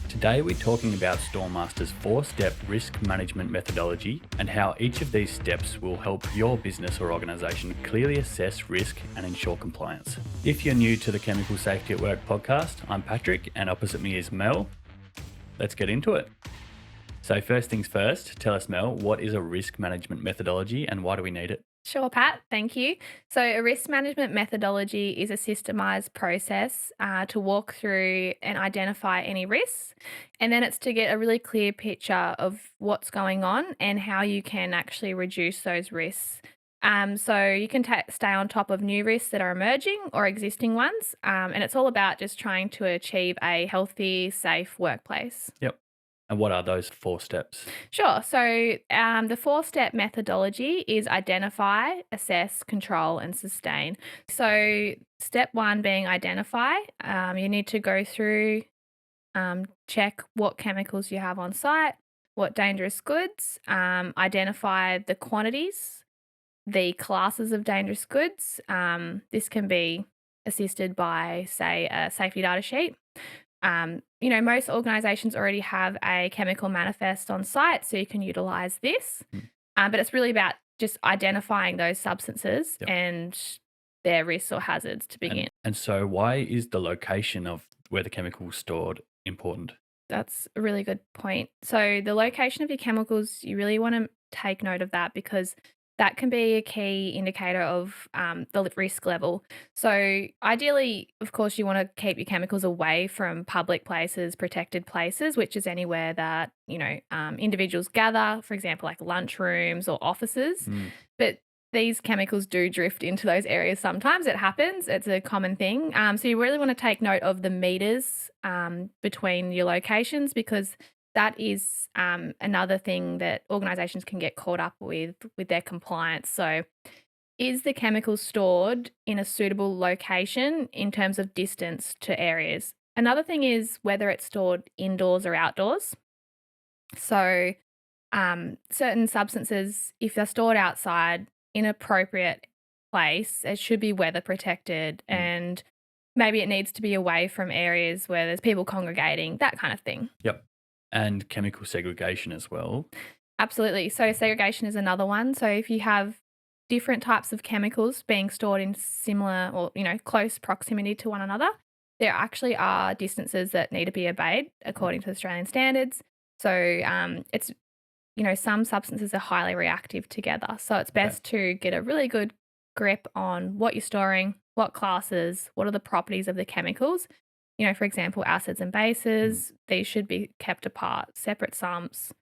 Today we're talking about Storemasta's 4-step risk management methodology and how each of these steps will help your business or organisation clearly assess risk and ensure compliance. If you're new to the Chemical Safety at Work podcast, I'm Patrick and opposite me is Mel. Let's get into it. So first things first, tell us, Mel, what is a risk management methodology and why do we need it? Sure, Pat. Thank you. So, a risk management methodology is a systemized process to walk through and identify any risks. And then it's to get a really clear picture of what's going on and how you can actually reduce those risks. So, you can stay on top of new risks that are emerging or existing ones. And it's all about just trying to achieve a healthy, safe workplace. Yep. And what are those 4 steps? Sure. So the 4-step methodology is identify, assess, control, and sustain. So step 1 being identify, you need to go through, check what chemicals you have on site, what dangerous goods, identify the quantities, the classes of dangerous goods. This can be assisted by, say, a safety data sheet. Most organizations already have a chemical manifest on site, so you can utilize this. But it's really about just identifying those substances Yep. and their risks or hazards to begin. And so why is the location of where the chemical is stored important? That's a really good point. So the location of your chemicals, you really want to take note of that because that can be a key indicator of the risk level. So ideally, of course, you want to keep your chemicals away from public places, protected places, which is anywhere that, individuals gather, for example, like lunchrooms or offices. But these chemicals do drift into those areas sometimes. It happens. It's a common thing. So you really want to take note of the meters between your locations because that is another thing that organisations can get caught up with their compliance. So is the chemical stored in a suitable location in terms of distance to areas? Another thing is whether it's stored indoors or outdoors. So certain substances, if they're stored outside in an appropriate place, it should be weather protected and maybe it needs to be away from areas where there's people congregating, that kind of thing. Yep. And chemical segregation as well. Absolutely. So segregation is another one. So if you have different types of chemicals being stored in similar or, close proximity to one another, there actually are distances that need to be obeyed according to Australian standards. So it's, some substances are highly reactive together. So it's best to get a really good grip on what you're storing, what classes, what are the properties of the chemicals. For example, acids and bases, these should be kept apart, separate sumps.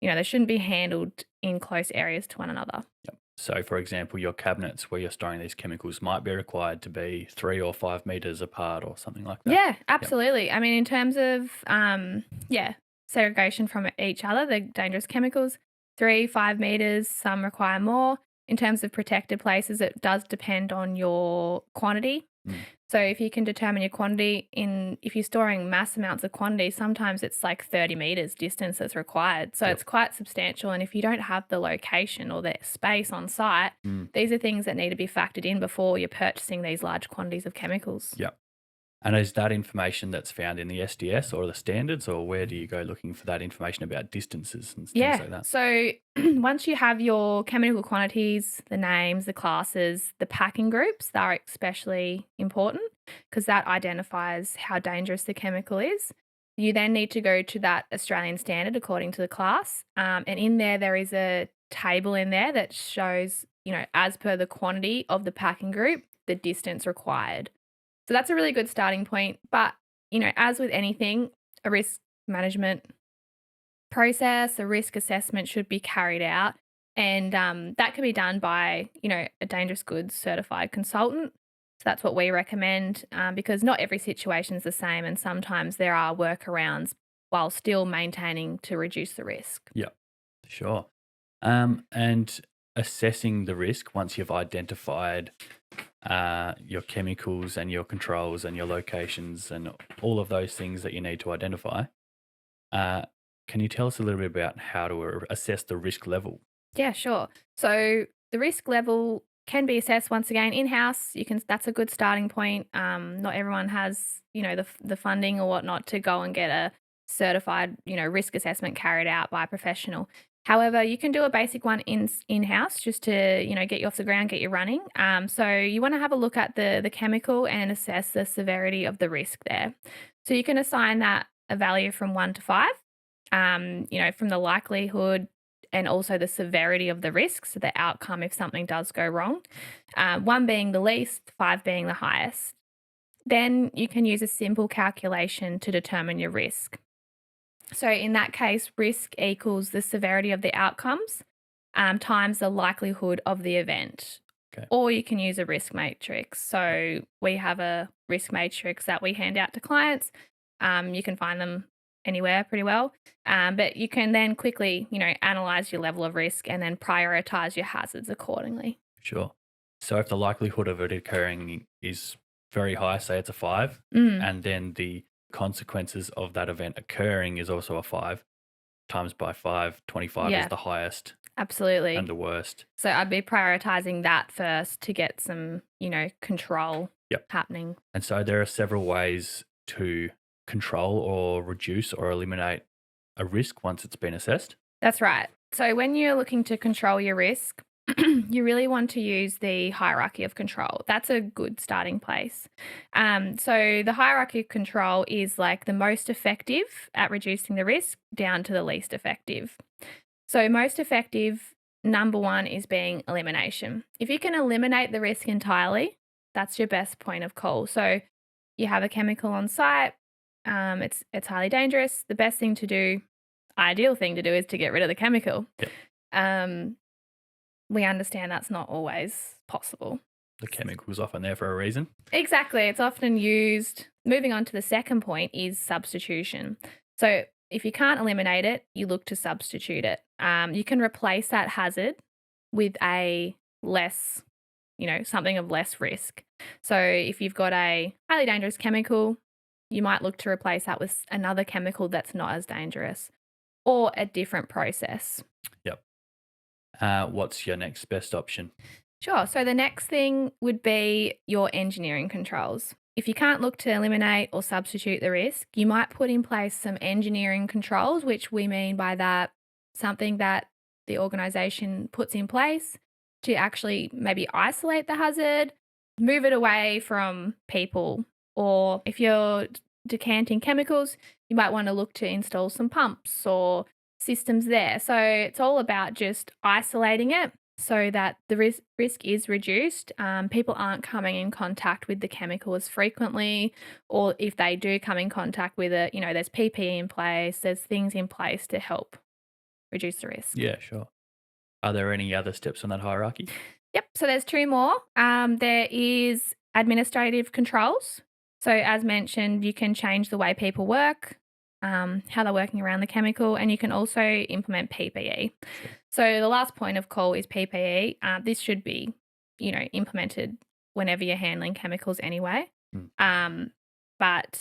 They shouldn't be handled in close areas to one another. Yep. So, for example, your cabinets where you're storing these chemicals might be required to be 3 or 5 meters apart or something like that. Yeah, absolutely. Yep. I mean, in terms of, segregation from each other, the dangerous chemicals, 3-5 meters, some require more. In terms of protected places, it does depend on your quantity. So if you can determine your quantity if you're storing mass amounts of quantity, sometimes it's like 30 meters distance that's required. So it's quite substantial. And if you don't have the location or the space on site, these are things that need to be factored in before you're purchasing these large quantities of chemicals. Yep. And is that information that's found in the SDS or the standards, or where do you go looking for that information about distances and things like that? So once you have your chemical quantities, the names, the classes, the packing groups, they're especially important because that identifies how dangerous the chemical is. You then need to go to that Australian standard according to the class. And in there is a table in there that shows, as per the quantity of the packing group, the distance required. So that's a really good starting point. But, as with anything, a risk management process, a risk assessment should be carried out. And that can be done by, a dangerous goods certified consultant. So that's what we recommend because not every situation is the same. And sometimes there are workarounds while still maintaining to reduce the risk. Yeah, sure. And assessing the risk once you've identified your chemicals and your controls and your locations and all of those things that you need to identify. Can you tell us a little bit about how to assess the risk level? Yeah, sure. So the risk level can be assessed once again in-house. That's a good starting point. Not everyone has, the funding or whatnot to go and get a certified, risk assessment carried out by a professional. However, you can do a basic one in-house just to, get you off the ground, get you running. So you want to have a look at the chemical and assess the severity of the risk there. So you can assign that a value from 1 to 5, from the likelihood and also the severity of the risk, so the outcome if something does go wrong. 1 being the least, 5 being the highest. Then you can use a simple calculation to determine your risk. So in that case, risk equals the severity of the outcomes times the likelihood of the event. Okay. Or you can use a risk matrix. So we have a risk matrix that we hand out to clients. You can find them anywhere pretty well. But you can then quickly, analyze your level of risk and then prioritize your hazards accordingly. Sure. So if the likelihood of it occurring is very high, say it's a 5, Mm, and then the consequences of that event occurring is also a 5, times by 5, 25 is yeah, the highest absolutely. and the worst. So I'd be prioritizing that first to get some, control Yep. happening. And so there are several ways to control or reduce or eliminate a risk once it's been assessed. That's right. So when you're looking to control your risk, you really want to use the hierarchy of control. That's a good starting place. So the hierarchy of control is like the most effective at reducing the risk down to the least effective. So most effective, number 1 is being elimination. If you can eliminate the risk entirely, that's your best point of call. So you have a chemical on site. It's highly dangerous. The best thing to do, ideal thing to do, is to get rid of the chemical. Yep. Um, we understand that's not always possible. The chemical's often there for a reason. Exactly. It's often used. Moving on to the second point is substitution. So if you can't eliminate it, you look to substitute it. You can replace that hazard with a less, something of less risk. So if you've got a highly dangerous chemical, you might look to replace that with another chemical that's not as dangerous or a different process. Yep. What's your next best option? Sure. So the next thing would be your engineering controls. If you can't look to eliminate or substitute the risk, you might put in place some engineering controls, which we mean by that something that the organization puts in place to actually maybe isolate the hazard, move it away from people, or if you're decanting chemicals, you might want to look to install some pumps or systems there. So it's all about just isolating it so that the risk is reduced. People aren't coming in contact with the chemical as frequently, or if they do come in contact with it, there's PPE in place, there's things in place to help reduce the risk. Yeah, sure. Are there any other steps on that hierarchy? Yep. So there's 2 more. There is administrative controls. So as mentioned, you can change the way people work, how they're working around the chemical, and you can also implement PPE. Sure. So the last point of call is PPE. This should be, implemented whenever you're handling chemicals anyway. Mm. But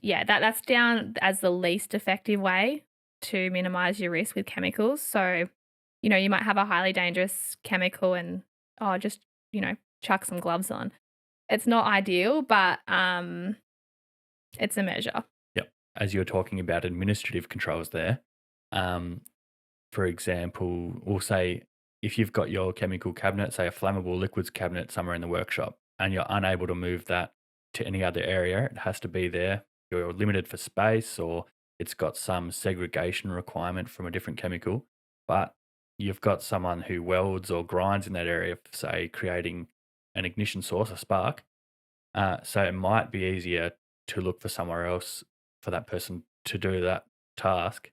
yeah, that's down as the least effective way to minimize your risk with chemicals. So, you might have a highly dangerous chemical and just, chuck some gloves on. It's not ideal, but it's a measure. Yep. As you're talking about administrative controls there, for example, we'll say if you've got your chemical cabinet, say a flammable liquids cabinet somewhere in the workshop, and you're unable to move that to any other area, it has to be there. You're limited for space, or it's got some segregation requirement from a different chemical, but you've got someone who welds or grinds in that area, say creating an ignition source, a spark. So it might be easier to look for somewhere else for that person to do that task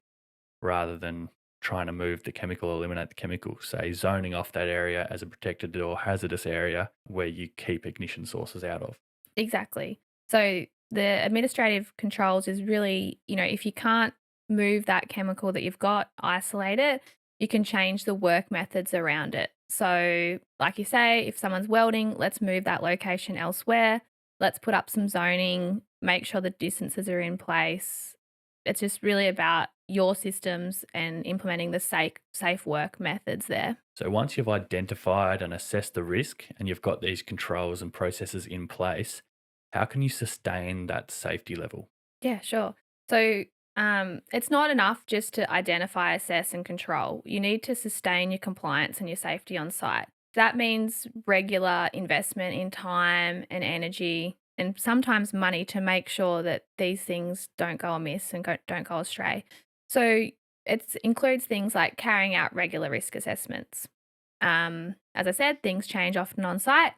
rather than trying to move the chemical, eliminate the chemical, say zoning off that area as a protected or hazardous area where you keep ignition sources out of. Exactly. So the administrative controls is really, if you can't move that chemical that you've got, isolate it, you can change the work methods around it. So, like you say, if someone's welding, let's move that location elsewhere. Let's put up some zoning, make sure the distances are in place. It's just really about your systems and implementing the safe work methods there. So once you've identified and assessed the risk and you've got these controls and processes in place, how can you sustain that safety level? Yeah, sure. So it's not enough just to identify, assess, and control. You need to sustain your compliance and your safety on site. That means regular investment in time and energy and sometimes money to make sure that these things don't go amiss and don't go astray. So it includes things like carrying out regular risk assessments. As I said, things change often on site.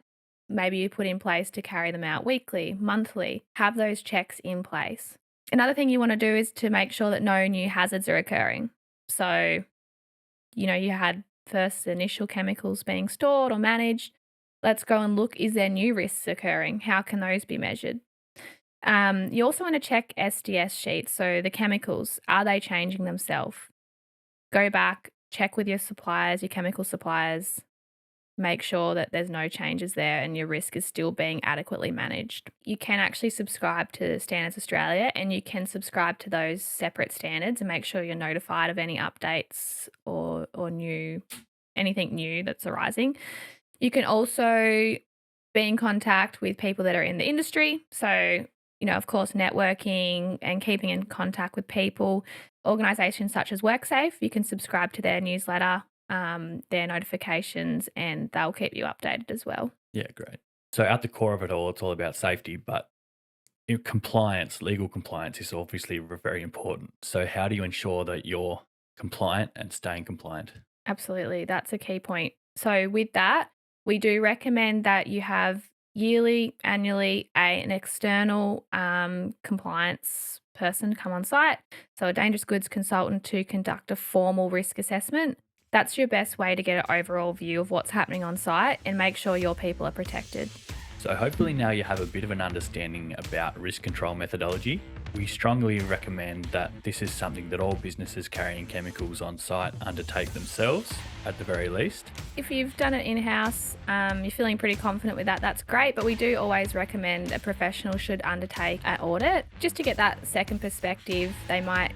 Maybe you put in place to carry them out weekly, monthly, have those checks in place. Another thing you want to do is to make sure that no new hazards are occurring. So, you had first initial chemicals being stored or managed. Let's go and look, is there new risks occurring? How can those be measured? You also want to check SDS sheets. So the chemicals, are they changing themselves? Go back, check with your suppliers, your chemical suppliers, make sure that there's no changes there and your risk is still being adequately managed. You can actually subscribe to Standards Australia and you can subscribe to those separate standards and make sure you're notified of any updates or anything new that's arising. You can also be in contact with people that are in the industry. So, of course, networking and keeping in contact with people, organisations such as WorkSafe, you can subscribe to their newsletter, their notifications, and they'll keep you updated as well. Yeah, great. So at the core of it all, it's all about safety, but compliance, legal compliance is obviously very important. So how do you ensure that you're compliant and staying compliant? Absolutely. That's a key point. So with that, we do recommend that you have yearly, annually, an external compliance person come on site. So a dangerous goods consultant to conduct a formal risk assessment. That's your best way to get an overall view of what's happening on site and make sure your people are protected. So hopefully now you have a bit of an understanding about risk control methodology. We strongly recommend that this is something that all businesses carrying chemicals on site undertake themselves at the very least. If you've done it in-house, you're feeling pretty confident with that, that's great. But we do always recommend a professional should undertake an audit just to get that second perspective. They might,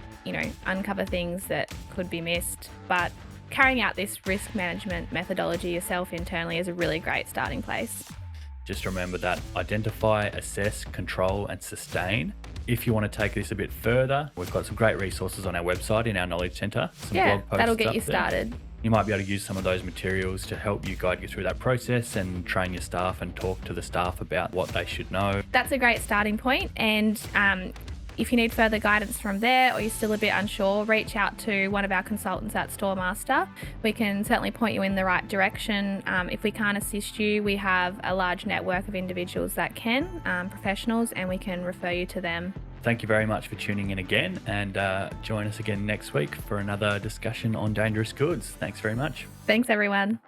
uncover things that could be missed. But carrying out this risk management methodology yourself internally is a really great starting place. Just remember that identify, assess, control, and sustain. If you want to take this a bit further, we've got some great resources on our website in our Knowledge Centre. Some blog posts that'll get up you there. started. You might be able to use some of those materials to help you guide you through that process and train your staff and talk to the staff about what they should know. That's a great starting point. And if you need further guidance from there or you're still a bit unsure, reach out to one of our consultants at Storemasta. We can certainly point you in the right direction. If we can't assist you, we have a large network of individuals that can, professionals, and we can refer you to them. Thank you very much for tuning in again, and join us again next week for another discussion on dangerous goods. Thanks very much. Thanks, everyone.